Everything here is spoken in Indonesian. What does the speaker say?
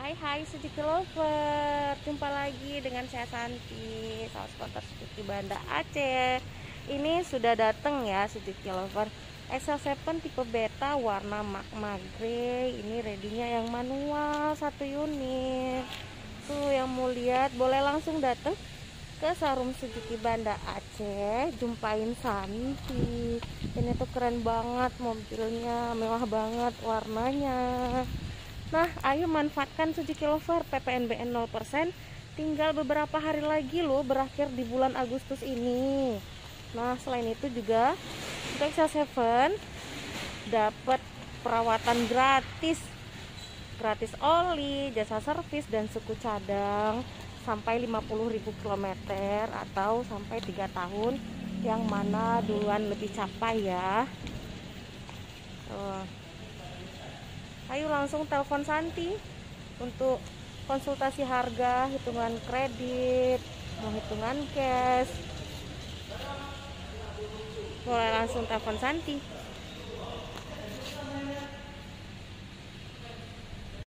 Hai Suzuki Lover, jumpa lagi dengan saya Santi, sales konter Suzuki Banda Aceh. Ini sudah datang ya Suzuki Lover XL7 tipe beta warna magma grey. Ini ready-nya yang manual 1 unit. Tuh yang mau lihat boleh langsung datang ke showroom Suzuki Banda Aceh, jumpain Santi. Ini tuh keren banget mobilnya, mewah banget warnanya. Nah, ayo manfaatkan Suzuki Lover PPNBM 0%. Tinggal beberapa hari lagi loh berakhir di bulan Agustus ini. Nah, selain itu juga untuk XL7 dapat perawatan gratis. Gratis oli, jasa servis dan suku cadang sampai 50.000 km atau sampai 3 tahun, yang mana duluan lebih capai ya. Ayo langsung telepon Santi untuk konsultasi harga, hitungan kredit, mau hitungan cash. Boleh langsung telepon Santi.